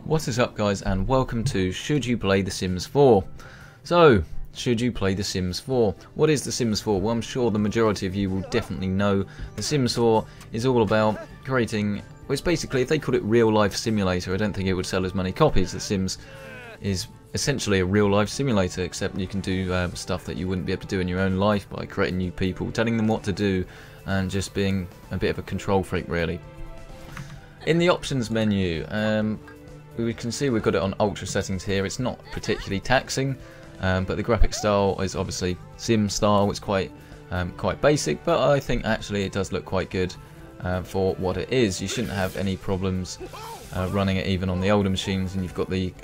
What is up, guys, and welcome to Should You Play The Sims 4? So, should you play The Sims 4? What is The Sims 4? Well, I'm sure the majority of you will definitely know. The Sims 4 is all about creating, well, it's basically, if they called it real life simulator, I don't think it would sell as many copies. The Sims is essentially a real life simulator, except you can do stuff that you wouldn't be able to do in your own life by creating new people, telling them what to do, and just being a bit of a control freak, really. In the options menu, we can see we've got it on ultra settings here. It's not particularly taxing, but the graphic style is obviously Sim style. It's quite basic, but I think actually it does look quite good for what it is. You shouldn't have any problems running it even on the older machines, and you've got the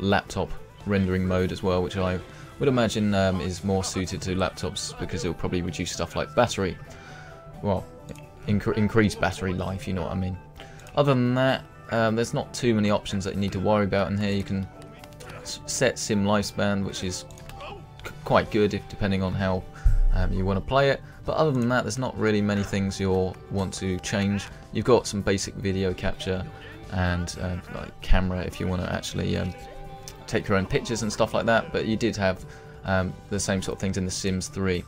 laptop rendering mode as well, which I would imagine is more suited to laptops because it will probably reduce stuff like battery, well, increase battery life, you know what I mean. Other than that, there's not too many options that you need to worry about in here. You can set sim lifespan, which is quite good if depending on how you want to play it. But other than that, there's not really many things you'll want to change. You've got some basic video capture and like camera if you want to actually take your own pictures and stuff like that. But you did have the same sort of things in The Sims 3.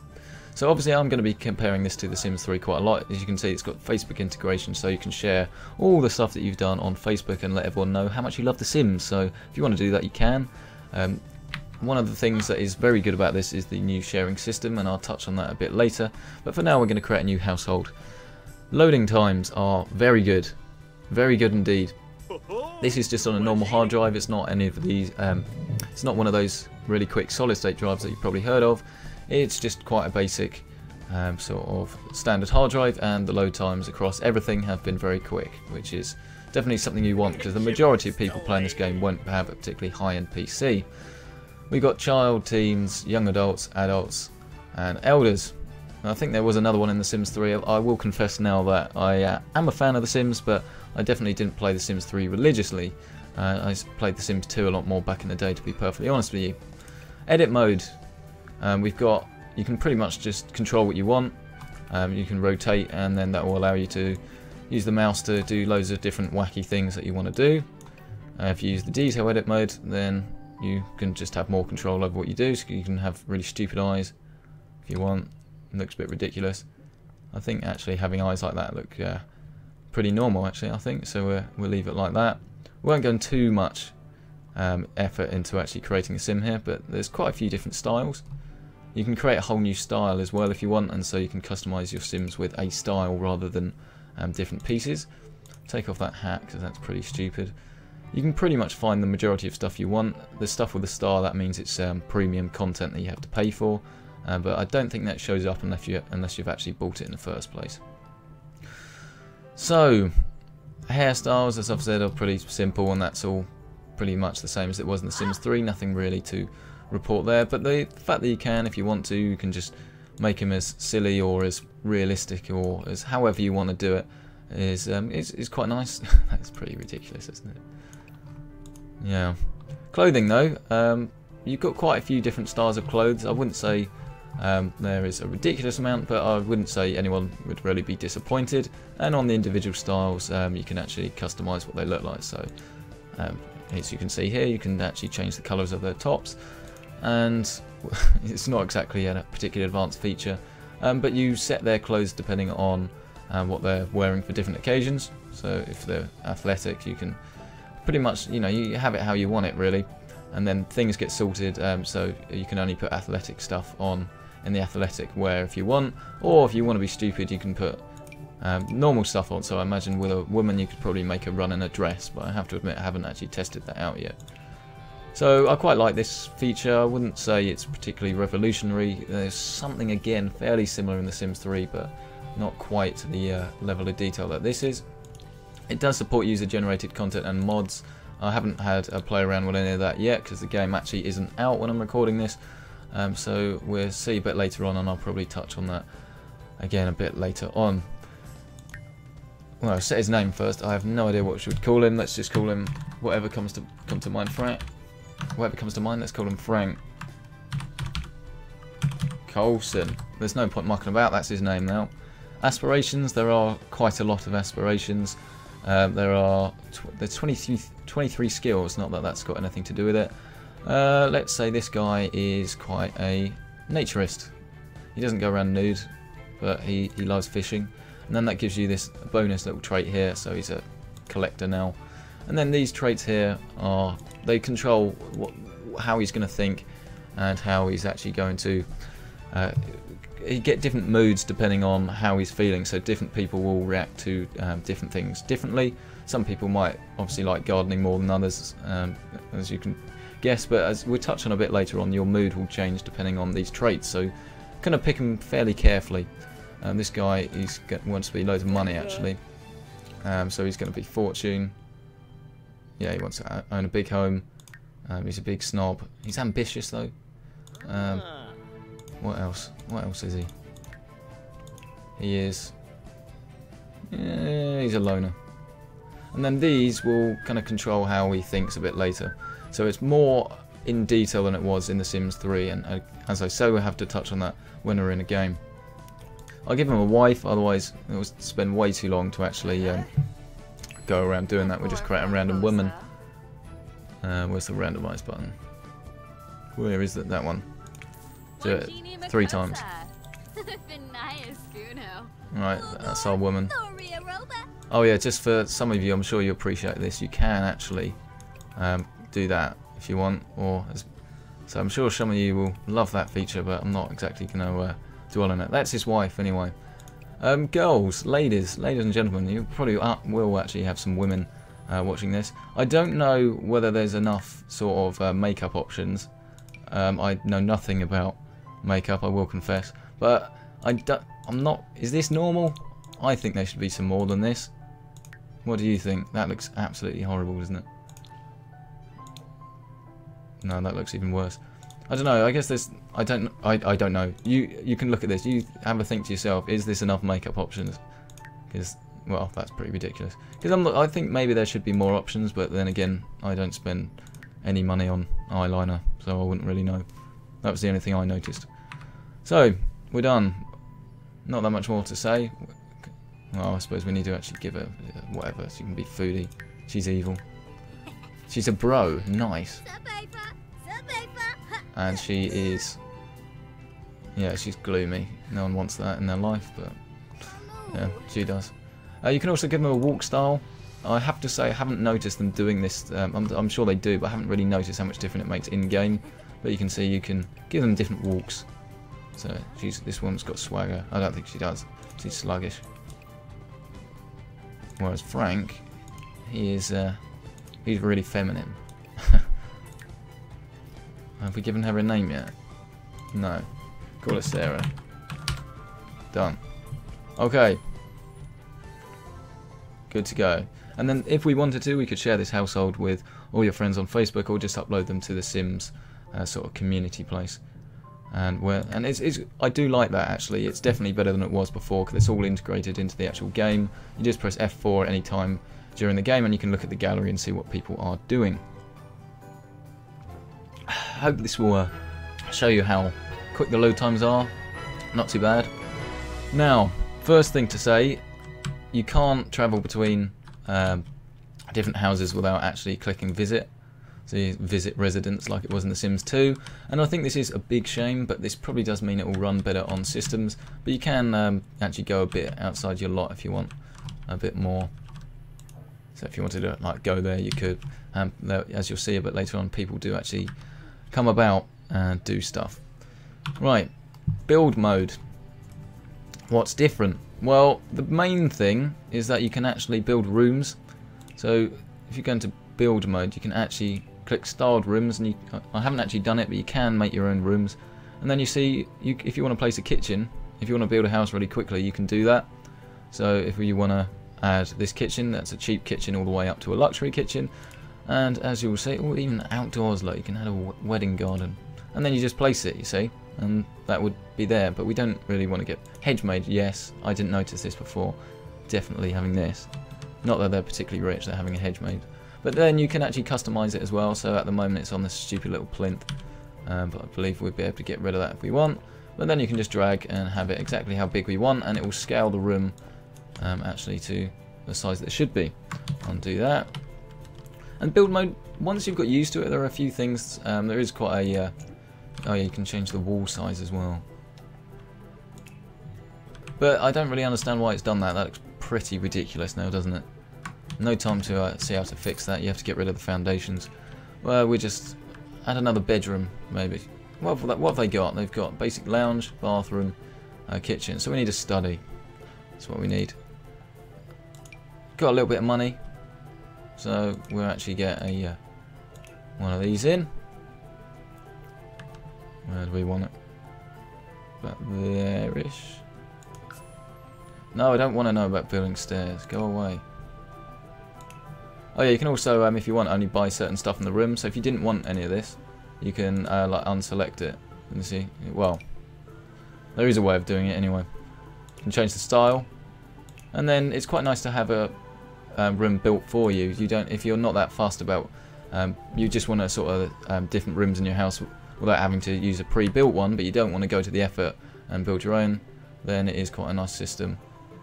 So obviously I'm going to be comparing this to The Sims 3 quite a lot. As you can see, it's got Facebook integration, so you can share all the stuff that you've done on Facebook and let everyone know how much you love The Sims. So if you want to do that, you can. One of the things that is very good about this is the new sharing system, and I'll touch on that a bit later. But for now, we're going to create a new household. Loading times are very good indeed. This is just on a normal hard drive. It's not any of these. It's not one of those really quick solid-state drives that you've probably heard of. It's just quite a basic sort of standard hard drive, and the load times across everything have been very quick, which is definitely something you want because the majority of people playing this game won't have a particularly high-end PC. We've got child, teens, young adults, and elders. And I think there was another one in The Sims 3. I will confess now that I am a fan of The Sims, but I definitely didn't play The Sims 3 religiously. I played The Sims 2 a lot more back in the day, to be perfectly honest with you. Edit mode. You can pretty much just control what you want. You can rotate, and then that will allow you to use the mouse to do loads of different wacky things that you want to do. If you use the detail edit mode, then you can just have more control over what you do. So you can have really stupid eyes if you want. It looks a bit ridiculous. I think actually having eyes like that look pretty normal, actually, I think. So we'll leave it like that. We won't go into too much effort into actually creating a sim here, but there's quite a few different styles. You can create a whole new style as well if you want, and so you can customize your Sims with a style rather than different pieces. Take off that hat because that's pretty stupid. You can pretty much find the majority of stuff you want. The stuff with the star, that means it's premium content that you have to pay for, but I don't think that shows up unless you've actually bought it in the first place. So, hairstyles, as I've said, are pretty simple, and that's all pretty much the same as it was in The Sims 3. Nothing really to report there, but the fact that you can, if you want to, you can just make him as silly or as realistic or as however you want to do it is quite nice. That's pretty ridiculous, isn't it? Yeah. Clothing though, you've got quite a few different styles of clothes. I wouldn't say there is a ridiculous amount, but I wouldn't say anyone would really be disappointed. And on the individual styles, you can actually customize what they look like. So as you can see here, you can actually change the colors of their tops. And it's not exactly a particularly advanced feature, but you set their clothes depending on what they're wearing for different occasions. So if they're athletic, you can pretty much, you have it how you want it really, and then things get sorted, so you can only put athletic stuff on in the athletic wear if you want, or if you want to be stupid, you can put normal stuff on. So I imagine with a woman you could probably make her run in a dress, but I have to admit I haven't actually tested that out yet. So I quite like this feature. I wouldn't say it's particularly revolutionary. There's something again fairly similar in The Sims 3, but not quite to the level of detail that this is. It does support user-generated content and mods. I haven't had a play around with any of that yet because the game actually isn't out when I'm recording this. So we'll see a bit later on, and I'll probably touch on that again a bit later on. Well, I'll set his name first. I have no idea what we should call him. Let's just call him whatever comes to mind. Frank. Whatever comes to mind, let's call him Frank Coulson. There's no point mucking about, that's his name now. Aspirations, there are quite a lot of aspirations. There's 23 skills, not that that's got anything to do with it. Let's say this guy is quite a naturist. He doesn't go around nude, but he loves fishing. And then that gives you this bonus little trait here, so he's a collector now. And then these traits here they control how he's going to think and how he's actually going to you get different moods depending on how he's feeling, so different people will react to different things differently. Some people might obviously like gardening more than others, as you can guess, but as we'll touch on a bit later on, your mood will change depending on these traits, so kind of pick them fairly carefully. This guy wants to be loads of money actually, so he's going to be fortune. Yeah, he wants to own a big home. He's a big snob. He's ambitious though. What else? What else is he? He is... yeah, he's a loner. And then these will kind of control how he thinks a bit later. So it's more in detail than it was in The Sims 3, and as I say, we'll have to touch on that when we're in a game. I'll give him a wife, otherwise it will spend way too long to actually go around doing that. We'll just create a random woman. Where's the randomize button? Where is that one? Do it 3 times. Right, that's our woman. Oh yeah, just for some of you, I'm sure you appreciate this, you can actually do that if you want, so I'm sure some of you will love that feature, but I'm not exactly going to dwell on it. That's his wife anyway. Girls, ladies and gentlemen, you probably will actually have some women watching this. I don't know whether there's enough sort of makeup options. I know nothing about makeup, I will confess, but I'm not... is this normal? I think there should be some more than this. What do you think? That looks absolutely horrible, doesn't it? No, that looks even worse. I don't know, I guess there's... I don't know. You can look at this, you have a think to yourself, is this enough makeup options? Because, well, that's pretty ridiculous. Because I think maybe there should be more options, but then again, I don't spend any money on eyeliner, so I wouldn't really know. That was the only thing I noticed. So, we're done. Not that much more to say. Well, I suppose we need to actually give her whatever. She can be foodie. She's evil. She's a bro. Nice. And she is... yeah, she's gloomy. No one wants that in their life, but... yeah, she does. You can also give them a walk style. I have to say, I haven't noticed them doing this. I'm sure they do, but I haven't really noticed how much different it makes in-game. But you can see you can give them different walks. So this one's got swagger. I don't think she does. She's sluggish. Whereas Frank, he's really feminine. Have we given her a name yet? No. Call her Sarah. Done. Okay. Good to go. And then if we wanted to, we could share this household with all your friends on Facebook, or just upload them to the Sims sort of community place. And I do like that actually. It's definitely better than it was before, because it's all integrated into the actual game. You just press F4 any time during the game, and you can look at the gallery and see what people are doing. I hope this will show you how quick the load times are. Not too bad. Now, first thing to say, you can't travel between different houses without actually clicking visit. So you visit residence like it was in The Sims 2, and I think this is a big shame, but this probably does mean it will run better on systems. But you can actually go a bit outside your lot if you want a bit more. So if you wanted to like go there, you could. As you'll see a bit later on, people do actually come about and do stuff. Right, build mode. What's different? Well, the main thing is that you can actually build rooms. So if you go into build mode, you can actually click styled rooms, and I haven't actually done it, but you can make your own rooms. And then you see, if you want to place a kitchen, if you want to build a house really quickly, you can do that. So if you want to add this kitchen, that's a cheap kitchen all the way up to a luxury kitchen. And as you'll see, or even outdoors, like you can add a wedding garden. And then you just place it, you see, and that would be there. But we don't really want to get hedge made. Yes, I didn't notice this before. Definitely having this. Not that they're particularly rich, they're having a hedge made. But then you can actually customize it as well. So at the moment it's on this stupid little plinth. But I believe we'll be able to get rid of that if we want. But then you can just drag and have it exactly how big we want, and it will scale the room actually to the size that it should be. Undo that. And build mode, once you've got used to it, there are a few things. There is quite a... oh yeah, you can change the wall size as well. But I don't really understand why it's done that. That looks pretty ridiculous now, doesn't it? No time to see how to fix that. You have to get rid of the foundations. Well, we just add another bedroom, maybe. What have they got? They've got basic lounge, bathroom, kitchen. So we need a study. That's what we need. Got a little bit of money. So we'll actually get a one of these in. Where do we want it? About there-ish. No, I don't want to know about building stairs. Go away. Oh yeah, you can also, if you want, only buy certain stuff in the room. So if you didn't want any of this, you can like unselect it. You see, well, there is a way of doing it anyway. You can change the style, and then it's quite nice to have a room built for you. You don't, if you're not that fussed about, you just want to sort of different rooms in your house without having to use a pre-built one, but you don't want to go to the effort and build your own. Then it is quite a nice system,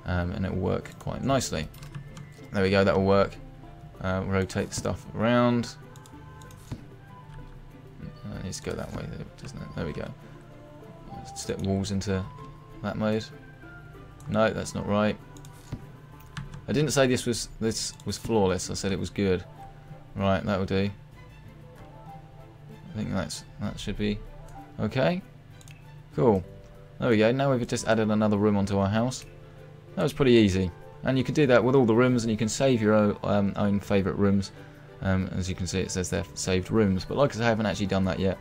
and it will work quite nicely. There we go. That will work. Rotate the stuff around. It needs to go that way, doesn't it? There we go. Step walls into that mode. No, that's not right. I didn't say this was flawless. I said it was good. Right, that will do. I think that should be okay. Cool. There we go. Now we've just added another room onto our house. That was pretty easy. And you can do that with all the rooms, and you can save your own favourite rooms. As you can see, it says they're saved rooms. But like I said, I haven't actually done that yet,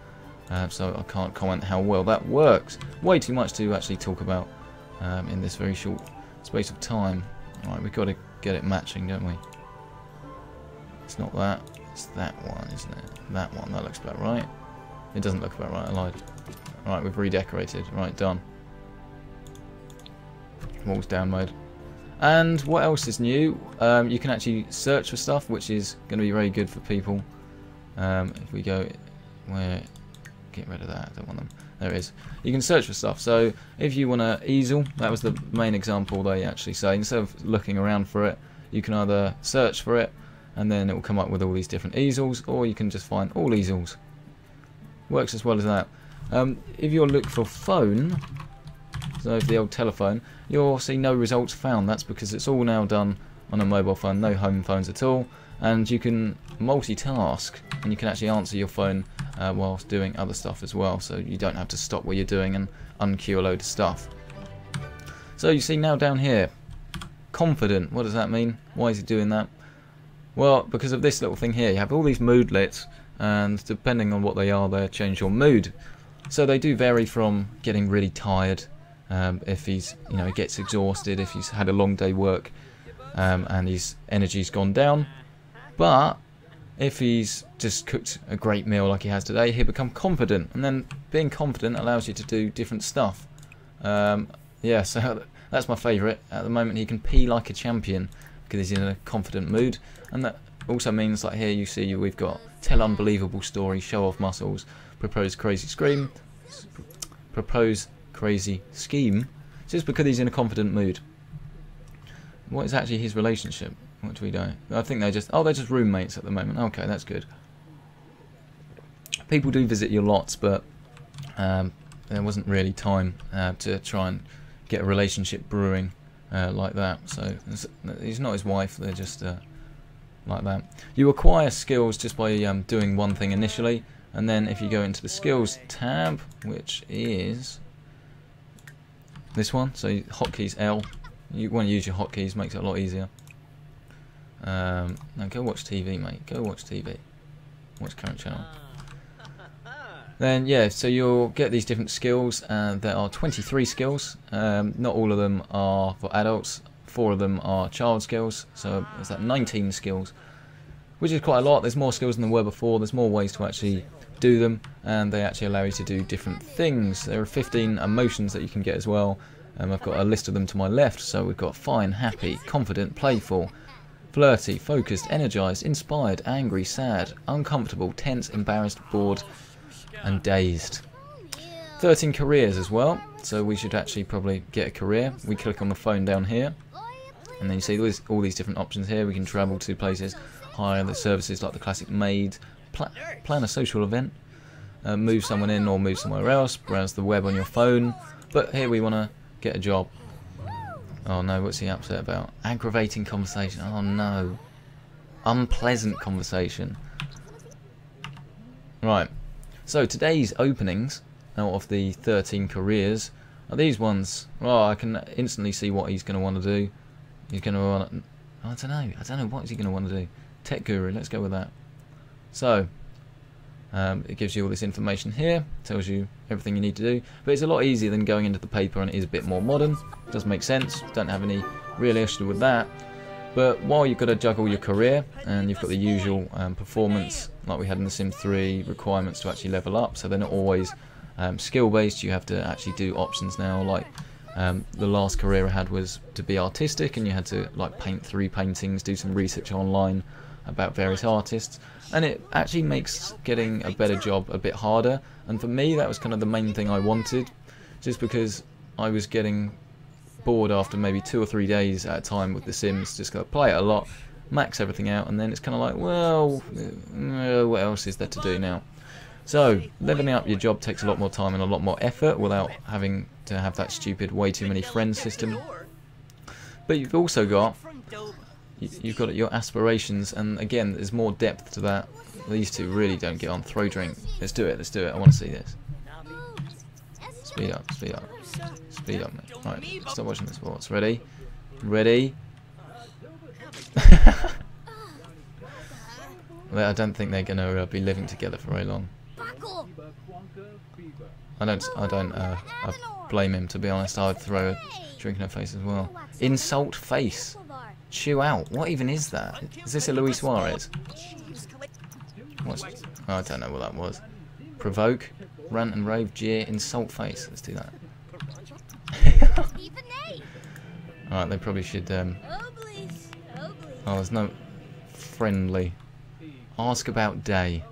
so I can't comment how well that works. Way too much to actually talk about in this very short space of time. Alright, we've got to get it matching, don't we? It's not that. It's that one, isn't it? That one. That looks about right. It doesn't look about right. I lied. Alright, we've redecorated. Right, done. Walls down mode. And what else is new? You can actually search for stuff, which is going to be very good for people. If we go, where, get rid of that. I don't want them. There it is. You can search for stuff. So if you want an easel, that was the main example they actually say. Instead of looking around for it, you can either search for it, and then it will come up with all these different easels, or you can just find all easels. Works as well as that. If you look for phone, so for the old telephone, you'll see no results found. That's because it's all now done on a mobile phone, no home phones at all, and you can multitask, and you can actually answer your phone whilst doing other stuff as well, so you don't have to stop what you're doing and unqueue a load of stuff. So you see now down here, confident. What does that mean? Why is it doing that? Well, because of this little thing here. You have all these moodlets, and depending on what they are, they change your mood. So they do vary from getting really tired, if he's, he gets exhausted, if he's had a long day work, and his energy's gone down. But if he's just cooked a great meal like he has today, he'll become confident, and then being confident allows you to do different stuff. Yeah, so that's my favourite. At the moment, he can pee like a champion because he's in a confident mood, and that also means, like here you see, we've got tell unbelievable story, show off muscles, propose crazy scream, propose crazy scheme, just because he's in a confident mood. What is actually his relationship? What do we do? I think they're just roommates at the moment. Okay, that's good. People do visit your lots, but there wasn't really time to try and get a relationship brewing like that. So he's not his wife. They're just like that. You acquire skills just by doing one thing initially, and then if you go into the skills tab, which is this one, so hotkeys L. You want to use your hotkeys, makes it a lot easier. Now go watch TV, mate. Go watch TV. Watch current channel. Then yeah, so you'll get these different skills, and there are 23 skills. Not all of them are for adults. 4 of them are child skills. So there's that 19 skills, which is quite a lot. There's more skills than there were before. There's more ways to actually do them, and they actually allow you to do different things. There are 15 emotions that you can get as well. I've got a list of them to my left. So we've got fine, happy, confident, playful, flirty, focused, energized, inspired, angry, sad, uncomfortable, tense, embarrassed, bored, and dazed. 13 careers as well, so we should actually probably get a career. We click on the phone down here, And then you see all these different options here. We can travel to places, hire the services like the classic maid, plan a social event, move someone in or move somewhere else, browse the web on your phone. But here we want to get a job. Oh no, what's he upset about? Aggravating conversation. Oh no. Unpleasant conversation. Right. So today's openings out of the 13 careers are these ones. Well, I can instantly see what he's going to want to do. He's going to want to... I don't know. What is he going to want to do? Tech guru. Let's go with that. So, it gives you all this information here. Tells you everything you need to do. But it's a lot easier than going into the paper, and it is a bit more modern. Does make sense. Don't have any real issue with that. But while you've got to juggle your career, and you've got the usual performance, like we had in The Sims 3, requirements to actually level up, so they're not always skill based. You have to actually do options now, like the last career I had was to be artistic, and you had to like paint 3 paintings, do some research online about various artists, and it actually makes getting a better job a bit harder. And for me, that was kind of the main thing I wanted, just because I was getting bored after maybe 2 or 3 days at a time with The Sims. Just gotta play it a lot, max everything out, and then it's kind of like, well, what else is there to do now? So leveling up your job takes a lot more time and a lot more effort without having to have that stupid way too many friends system. But you've also got your aspirations, and again there's more depth to that. These two really don't get on. Throw drink. Let's do it. I want to see this. Speed up, mate. Right, stop watching the sports. Ready? I don't think they're going to be living together for very long. I blame him, to be honest. I'd throw a drink in her face as well. Insult face. Chew out. What even is that? Is this a Luis Suarez? I don't know what that was. Provoke, rant and rave, jeer, insult face. Let's do that. Alright, they probably should oh, there's no friendly. Ask about day.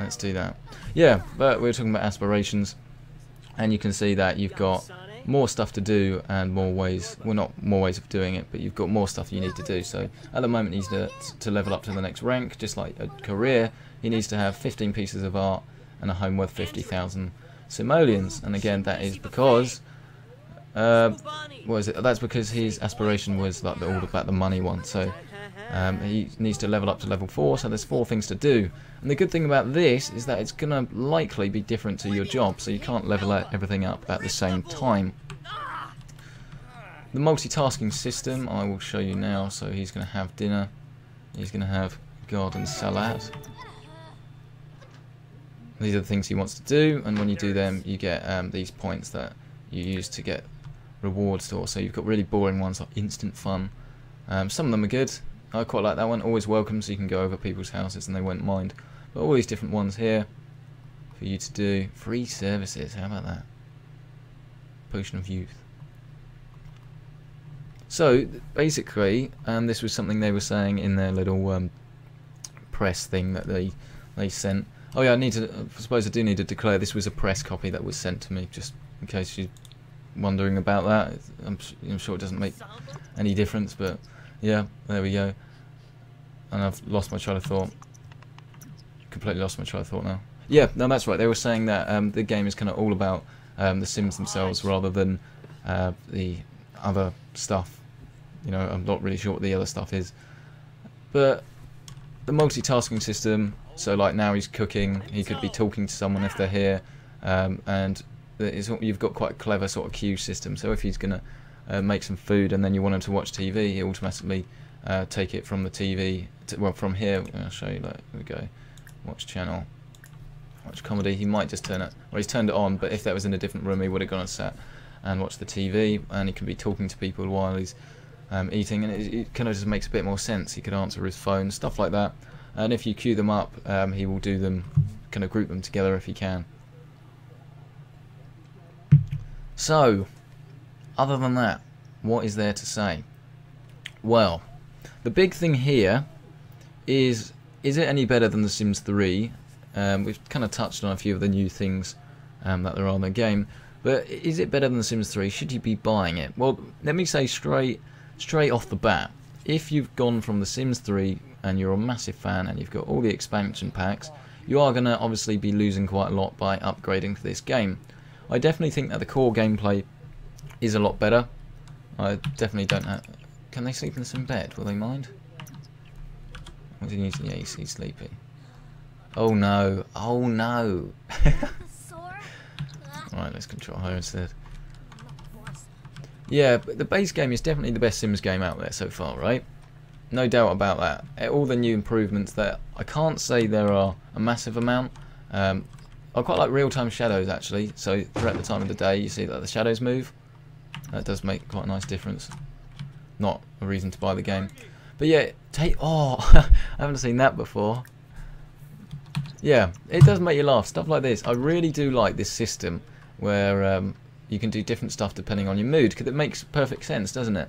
Let's do that. Yeah, but we were talking about aspirations, and you can see that you've got more stuff to do and more ways, well, not more ways of doing it, but you've got more stuff you need to do. So at the moment he needs to level up to the next rank, just like a career. He needs to have 15 pieces of art and a home worth 50,000 simoleons, and again that is because what is it? That's because his aspiration was like all about the money one. So he needs to level up to level 4, so there's 4 things to do. And the good thing about this is that it's gonna likely be different to your job, so you can't level everything up at the same time. The multitasking system I will show you now. So he's gonna have dinner, he's gonna have garden salad. These are the things he wants to do, and when you do them you get these points that you use to get rewards to. So you've got really boring ones like instant fun. Some of them are good. I quite like that one, always welcome, so you can go over people's houses and they won't mind. But all these different ones here for you to do. Free services, how about that? Potion of youth. So basically, this was something they were saying in their little press thing that they sent. Oh yeah, I suppose I do need to declare this was a press copy that was sent to me, just in case you're wondering about that. I'm sure it doesn't make any difference, but yeah, there we go. And I've lost my train of thought. Completely lost my train of thought now. Yeah, no, that's right. They were saying that the game is kind of all about the Sims themselves rather than the other stuff. You know, I'm not really sure what the other stuff is. But the multitasking system, so like now he's cooking, he could be talking to someone if they're here, and you've got quite a clever sort of queue system. So if he's going to make some food and then you want him to watch TV, he automatically take it from the TV, well, from here. I'll show you, like, here we go, watch channel, watch comedy. He might just turn it, well, he's turned it on, but if that was in a different room he would have gone and sat and watched the TV, and he can be talking to people while he's eating, and it kind of just makes a bit more sense. He could answer his phone, stuff like that, and if you queue them up, he will do them, kind of group them together if he can. So, other than that, what is there to say? Well, the big thing here is it any better than The Sims 3? We've kind of touched on a few of the new things that there are in the game, but is it better than The Sims 3? Should you be buying it? Well, let me say straight, straight off the bat, if you've gone from The Sims 3 and you're a massive fan and you've got all the expansion packs, you are going to obviously be losing quite a lot by upgrading to this game. I definitely think that the core gameplay is a lot better. I definitely don't have... Can they sleep in the same bed? Will they mind? What do you need? Yeah, he's sleepy. Oh no. Oh no. Right, let's control her instead. Yeah, but the base game is definitely the best Sims game out there so far, right? No doubt about that. All the new improvements there, I can't say there are a massive amount. I quite like real-time shadows actually, so throughout the time of the day you see that the shadows move. That does make quite a nice difference. Not a reason to buy the game. But yeah, oh, I haven't seen that before. Yeah, it does make you laugh. Stuff like this. I really do like this system where you can do different stuff depending on your mood, because it makes perfect sense, doesn't it?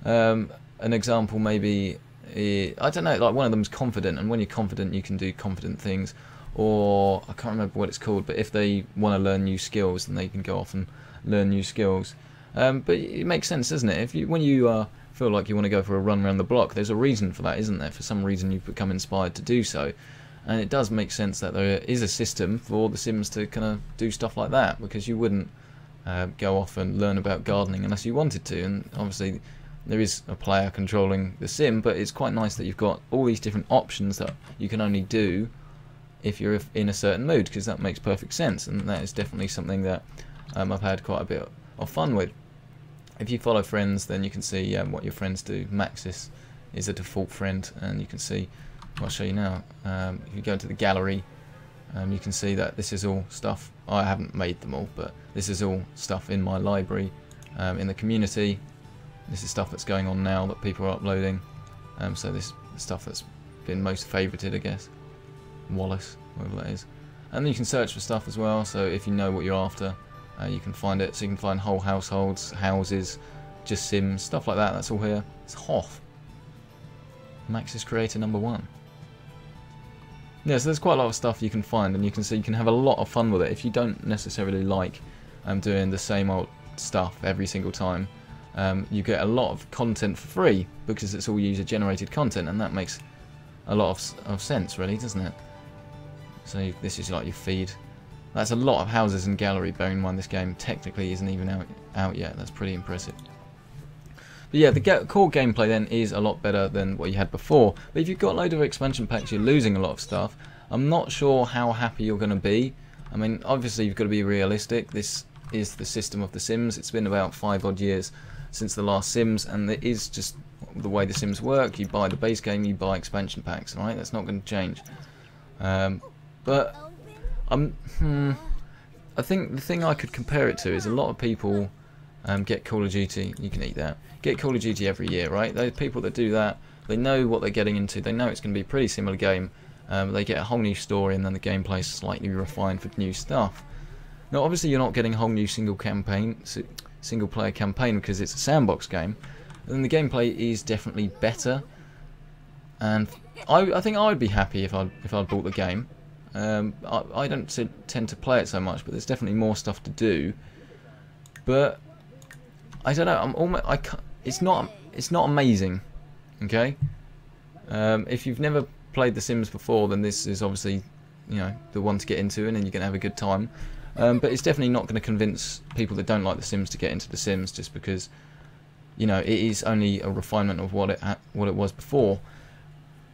An example maybe, I don't know, like one of them's confident, and when you're confident you can do confident things, or I can't remember what it's called, but if they want to learn new skills then they can go off and learn new skills. But it makes sense, doesn't it? When you feel like you want to go for a run around the block, there's a reason for that, isn't there? For some reason you've become inspired to do so. And it does make sense that there is a system for the Sims to kind of do stuff like that, because you wouldn't go off and learn about gardening unless you wanted to. And obviously there is a player controlling the Sim, but it's quite nice that you've got all these different options that you can only do if you're in a certain mood, because that makes perfect sense, and that is definitely something that I've had quite a bit of fun with. If you follow friends, then you can see what your friends do. Maxis is a default friend, and you can see, I'll show you now, if you go into the gallery, you can see that this is all stuff, I haven't made them all, but this is all stuff in my library, in the community. This is stuff that's going on now that people are uploading, so this is stuff that's been most favorited, I guess. Wallace, whatever that is. And then you can search for stuff as well, so if you know what you're after, you can find it. So you can find whole households, houses, just Sims, stuff like that. That's all here. It's Hoth, Maxis creator #1. Yeah, so there's quite a lot of stuff you can find, and you can see you can have a lot of fun with it if you don't necessarily like doing the same old stuff every single time. You get a lot of content for free because it's all user-generated content, and that makes a lot of sense, really, doesn't it? So this is like your feed. That's a lot of houses and gallery, bearing in mind this game technically isn't even out yet. That's pretty impressive. But yeah, the core gameplay then is a lot better than what you had before. But if you've got a load of expansion packs, you're losing a lot of stuff. I'm not sure how happy you're going to be. I mean, obviously you've got to be realistic. This is the system of The Sims. It's been about 5 odd years since the last Sims, and it is just the way The Sims work. You buy the base game, you buy expansion packs, right? That's not going to change. But I think the thing I could compare it to is a lot of people get Call of Duty. You can eat that. Get Call of Duty every year, right? Those people that do that, they know what they're getting into. They know it's going to be a pretty similar game. They get a whole new story, and then the gameplay is slightly refined for new stuff. Now, obviously, you're not getting a whole new single player campaign because it's a sandbox game. And then the gameplay is definitely better. And I think I'd be happy if I'd bought the game. I don't tend to play it so much, but there's definitely more stuff to do. But I don't know. It's not amazing. Okay. If you've never played The Sims before, then this is obviously, you know, the one to get into, and then you're gonna have a good time. But it's definitely not going to convince people that don't like The Sims to get into The Sims, just because, you know, it is only a refinement of what it was before.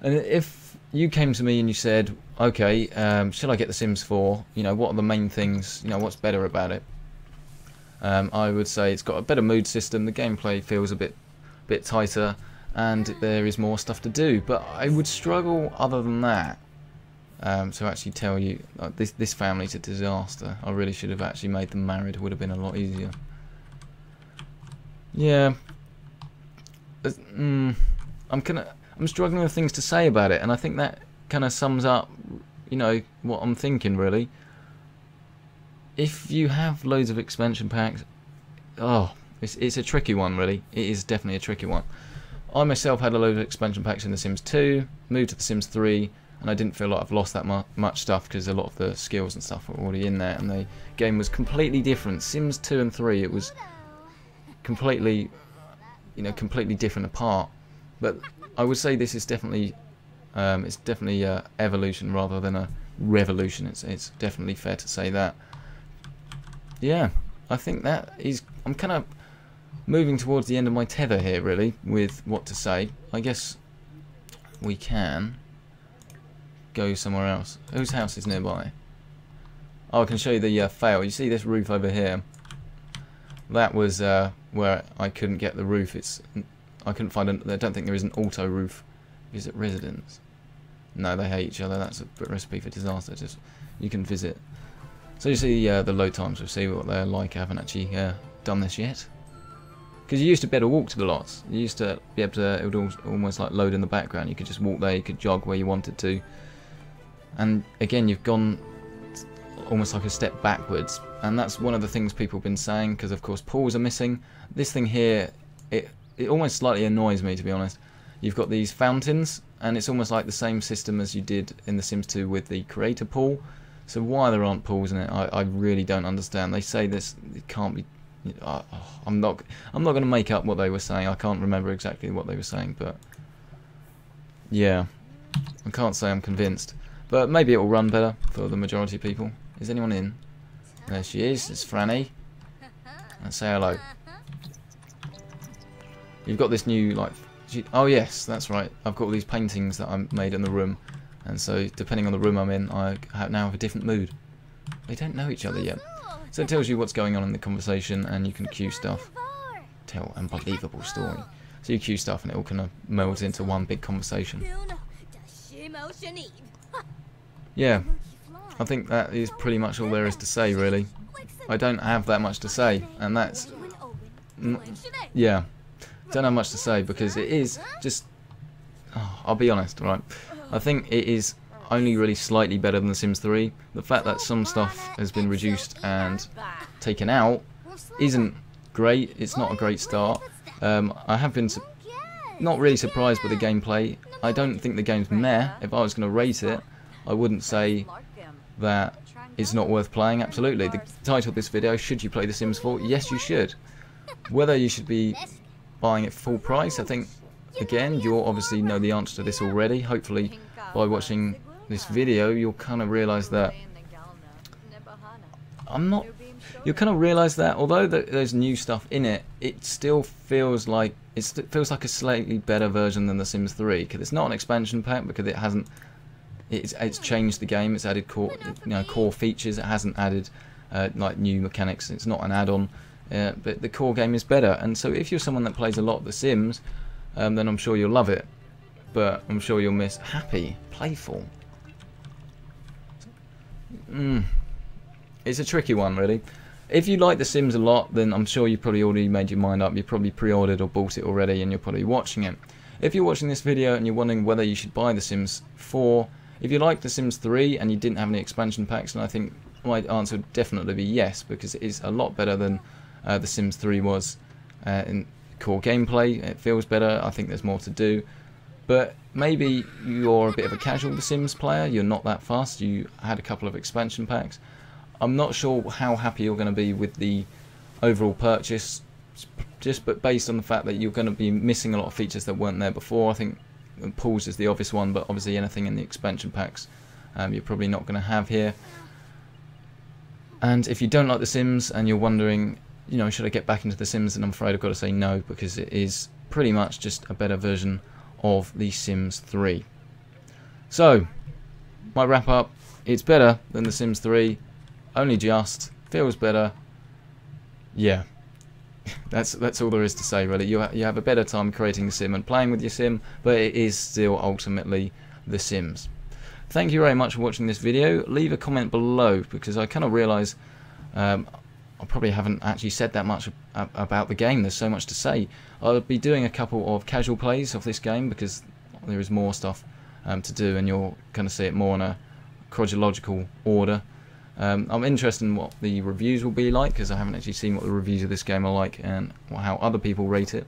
And if you came to me and you said, okay, should I get The Sims 4? You know, what are the main things? You know, what's better about it? I would say it's got a better mood system. The gameplay feels a bit tighter, and there is more stuff to do. But I would struggle, other than that, to actually tell you this family's a disaster. I really should have actually made them married. It would have been a lot easier. Yeah, I'm struggling with things to say about it, and I think that kind of sums up, you know, what I'm thinking, really. If you have loads of expansion packs, it's a tricky one, really. It is definitely a tricky one. I myself had a load of expansion packs in The Sims 2, moved to The Sims 3, and I didn't feel like I've lost that much stuff because a lot of the skills and stuff were already in there, and the game was completely different. Sims 2 and 3, it was completely you know, completely different apart. But I would say this is definitely a evolution rather than a revolution. It's definitely fair to say that. Yeah, I think that is. I'm kind of moving towards the end of my tether here, really, with what to say. I guess we can go somewhere else. Whose house is nearby? Oh, I can show you the fail. You see this roof over here? That was where I couldn't get the roof. I couldn't find I don't think there is an auto roof. Visit residence. No, they hate each other. That's a recipe for disaster. Just you can visit. So you see the load times. We'll see what they're like. I haven't actually done this yet. Because you used to be able to walk to the lots. You used to be able to. It would almost like load in the background. You could just walk there. You could jog where you wanted to. And again, you've gone almost like a step backwards. And that's one of the things people have been saying. Because of course pools are missing. This thing here, it almost slightly annoys me, to be honest. You've got these fountains, and it's almost like the same system as you did in The Sims 2 with the creator pool. So why there aren't pools in it, I really don't understand. They say this, it can't be. I'm not going to make up what they were saying. I can't remember exactly what they were saying, but yeah, I can't say I'm convinced. But maybe it will run better for the majority of people. Is anyone in? There she is. It's Franny. Let's say hello. You've got this new like. Oh yes, that's right. I've got all these paintings that I made in the room, and so depending on the room I'm in, I now have a different mood. They don't know each other yet, so it tells you what's going on in the conversation, and you can queue stuff. Tell unbelievable story. So you queue stuff, and it all kind of melds into one big conversation. Yeah, I think that is pretty much all there is to say, really. I don't have that much to say, and that's yeah. Don't have much to say because it is just. Oh, I'll be honest, right? I think it is only really slightly better than The Sims 3. The fact that some stuff has been reduced and taken out isn't great. It's not a great start. I have been not really surprised by the gameplay. I don't think the game's meh. If I was going to rate it, I wouldn't say that it's not worth playing. Absolutely. The title of this video: should you play The Sims 4? Yes, you should. Whether you should be buying it full price, I think, again, you'll obviously know the answer to this already. Hopefully, by watching this video, you'll kind of realise that you'll kind of realise that although there's new stuff in it, it still feels like a slightly better version than The Sims 3. Because it's not an expansion pack, because it hasn't. It's changed the game. It's added core features. It hasn't added like new mechanics. It's not an add-on. But the core game is better, and so if you're someone that plays a lot of The Sims, then I'm sure you'll love it. But I'm sure you'll miss happy, playful. It's a tricky one, really. If you like The Sims a lot, then I'm sure you've probably already made your mind up. You've probably pre-ordered or bought it already, and you're probably watching it. If you're watching this video and you're wondering whether you should buy The Sims 4, if you like The Sims 3 and you didn't have any expansion packs, then I think my answer would definitely be yes, because it is a lot better than The Sims 3 was in core gameplay. It feels better. I think there's more to do. But maybe you're a bit of a casual The Sims player. You're not that fast. You had a couple of expansion packs. I'm not sure how happy you're going to be with the overall purchase, but based on the fact that you're going to be missing a lot of features that weren't there before. I think pools is the obvious one, but obviously anything in the expansion packs you're probably not going to have here. And if you don't like The Sims and you're wondering, you know, should I get back into The Sims, and I'm afraid I've got to say no, because it is pretty much just a better version of The Sims 3. So, my wrap up: it's better than The Sims 3, only just, feels better. Yeah, that's all there is to say, really. You have a better time creating a sim and playing with your sim, but it is still ultimately The Sims. Thank you very much for watching this video. Leave a comment below, because I kind of realise I probably haven't actually said that much about the game. There's so much to say. I'll be doing a couple of casual plays of this game, because there is more stuff to do, and you're going to see it more in a chronological order. I'm interested in what the reviews will be like, because I haven't actually seen what the reviews of this game are like and how other people rate it.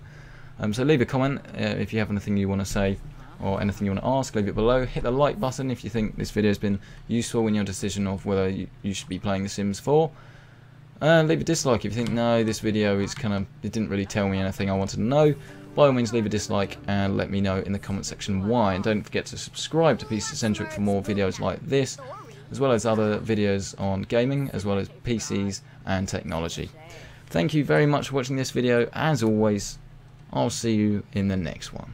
So leave a comment if you have anything you want to say or anything you want to ask. Leave it below. Hit the like button if you think this video has been useful in your decision of whether you should be playing The Sims 4. Leave a dislike if you think, no, this video is it didn't really tell me anything I wanted to know. by all means leave a dislike and let me know in the comment section why. And don't forget to subscribe to PC Centric for more videos like this, as well as other videos on gaming, as well as PCs and technology. Thank you very much for watching this video. As always, I'll see you in the next one.